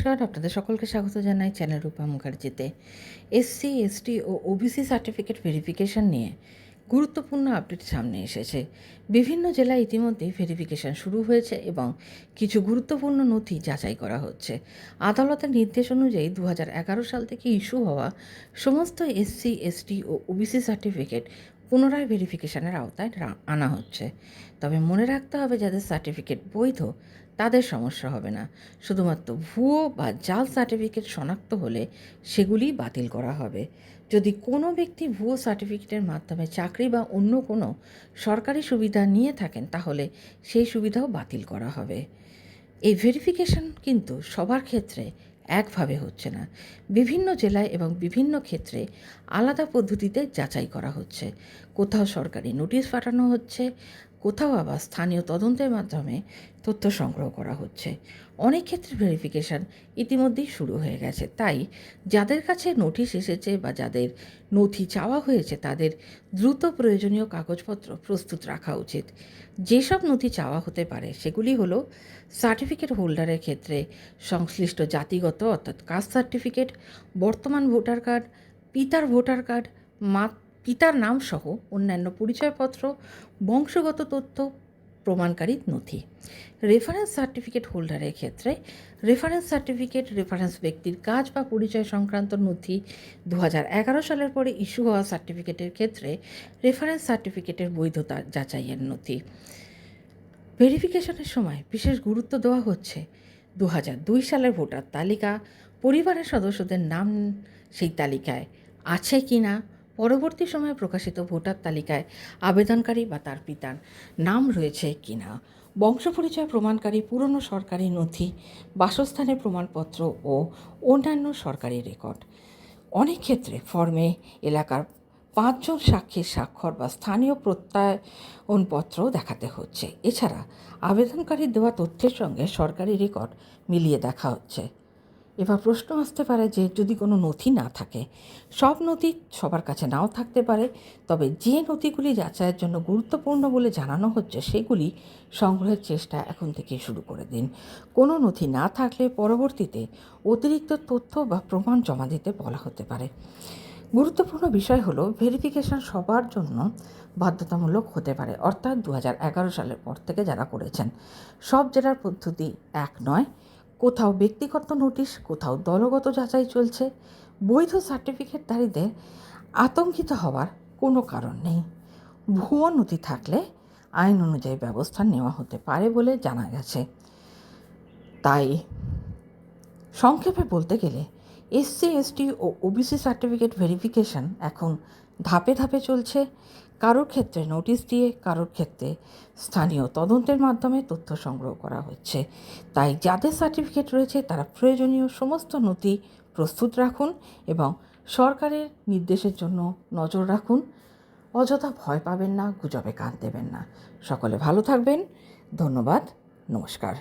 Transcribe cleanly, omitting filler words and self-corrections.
নমস্কার, আপনাদের সকলকে স্বাগত জানাই চ্যানেল রূপা মুখার্জিতে। এসসি, এসটি ও ওবিসি সার্টিফিকেট ভেরিফিকেশন নিয়ে গুরুত্বপূর্ণ আপডেট সামনে এসেছে। বিভিন্ন জেলায় ইতিমধ্যেই ভেরিফিকেশন শুরু হয়েছে এবং কিছু গুরুত্বপূর্ণ নথি যাচাই করা হচ্ছে। আদালতের নির্দেশ অনুযায়ী 2011 সাল থেকে ইস্যু হওয়া সমস্ত এসসি, এসটি ও ওবিসি সার্টিফিকেট পুনরায় ভেরিফিকেশনের আওতায় আনা হচ্ছে। তবে মনে রাখতে হবে, যাদের সার্টিফিকেট বৈধ তাদের সমস্যা হবে না। শুধুমাত্র ভুয়ো বা জাল সার্টিফিকেট শনাক্ত হলে সেগুলি বাতিল করা হবে। যদি কোনো ব্যক্তি ভুয়ো সার্টিফিকেটের মাধ্যমে চাকরি বা অন্য কোনো সরকারি সুবিধা নিয়ে থাকেন, তাহলে সেই সুবিধাও বাতিল করা হবে। এই ভেরিফিকেশন কিন্তু সবার ক্ষেত্রে একভাবে হচ্ছে না। বিভিন্ন জেলায় এবং বিভিন্ন ক্ষেত্রে আলাদা পদ্ধতিতে যাচাই করা হচ্ছে। কোথাও সরকারি নোটিশ পাঠানো হচ্ছে, কোথাও আবার স্থানীয় তদন্তের মাধ্যমে তথ্য সংগ্রহ করা হচ্ছে। অনেক ক্ষেত্রে ভেরিফিকেশান ইতিমধ্যেই শুরু হয়ে গেছে। তাই যাদের কাছে নোটিশ এসেছে বা যাদের নথি চাওয়া হয়েছে, তাদের দ্রুত প্রয়োজনীয় কাগজপত্র প্রস্তুত রাখা উচিত। যেসব নথি চাওয়া হতে পারে সেগুলি হলো সার্টিফিকেট হোল্ডারের ক্ষেত্রে সংশ্লিষ্ট জাতিগত অর্থাৎ কাস্ট সার্টিফিকেট, বর্তমান ভোটার কার্ড, পিতার ভোটার কার্ড, পিতার নাম সহ অন্যান্য পরিচয়পত্র, বংশগত তথ্য প্রমাণকারী নথি। রেফারেন্স সার্টিফিকেট হোল্ডারের ক্ষেত্রে রেফারেন্স সার্টিফিকেট, রেফারেন্স ব্যক্তির কাজ বা পরিচয় সংক্রান্ত নথি, 2011 সালের পরে ইস্যু হওয়া সার্টিফিকেটের ক্ষেত্রে রেফারেন্স সার্টিফিকেটের বৈধতা যাচাইয়ের নথি। ভেরিফিকেশনের সময় বিশেষ গুরুত্ব দেওয়া হচ্ছে 2002 সালের ভোটার তালিকা, পরিবারের সদস্যদের নাম সেই তালিকায় আছে কি না, পরবর্তী সময়ে প্রকাশিত ভোটার তালিকায় আবেদনকারী বা তার পিতার নাম রয়েছে কি না, বংশ পরিচয় প্রমাণকারী পুরনো সরকারি নথি, বাসস্থানের প্রমাণপত্র ও অন্যান্য সরকারি রেকর্ড। অনেক ক্ষেত্রে ফর্মে এলাকার 5 জন সাক্ষীর স্বাক্ষর বা স্থানীয় প্রত্যয়নপত্র দেখাতে হচ্ছে। এছাড়া আবেদনকারীর দেওয়া তথ্যের সঙ্গে সরকারি রেকর্ড মিলিয়ে দেখা হচ্ছে। এবার প্রশ্ন আসতে পারে যে যদি কোনো নথি না থাকে, সব নথি সবার কাছে নাও থাকতে পারে, তবে যে নথিগুলি যাচাইয়ের জন্য গুরুত্বপূর্ণ বলে জানানো হচ্ছে সেগুলি সংগ্রহের চেষ্টা এখন থেকে শুরু করে দিন। কোনো নথি না থাকলে পরবর্তীতে অতিরিক্ত তথ্য বা প্রমাণ জমা দিতে বলা হতে পারে। গুরুত্বপূর্ণ বিষয় হলো, ভেরিফিকেশন সবার জন্য বাধ্যতামূলক হতে পারে, অর্থাৎ 2011 সালের পর থেকে যারা করেছেন। সব জেলার পদ্ধতি এক নয়। কোথাও ব্যক্তিগত নোটিশ, কোথাও দলগত যাচাই চলছে। বৈধ সার্টিফিকেটধারীদের আতঙ্কিত হওয়ার কোনো কারণ নেই। ভুয়ো নথি থাকলে আইন অনুযায়ী ব্যবস্থা নেওয়া হতে পারে বলে জানা গেছে। তাই সংক্ষেপে বলতে গেলে এসসি, এসটি ও ওবিসি সার্টিফিকেট ভেরিফিকেশন এখন ধাপে ধাপে চলছে। কারোর ক্ষেত্রে নোটিশ দিয়ে, কারোর ক্ষেত্রে স্থানীয় তদন্তের মাধ্যমে তথ্য সংগ্রহ করা হচ্ছে। তাই যাদের সার্টিফিকেট রয়েছে তারা প্রয়োজনীয় সমস্ত নথি প্রস্তুত রাখুন এবং সরকারের নির্দেশের জন্য নজর রাখুন। অযথা ভয় পাবেন না, গুজবে কান দেবেন না। সকলে ভালো থাকবেন। ধন্যবাদ। নমস্কার।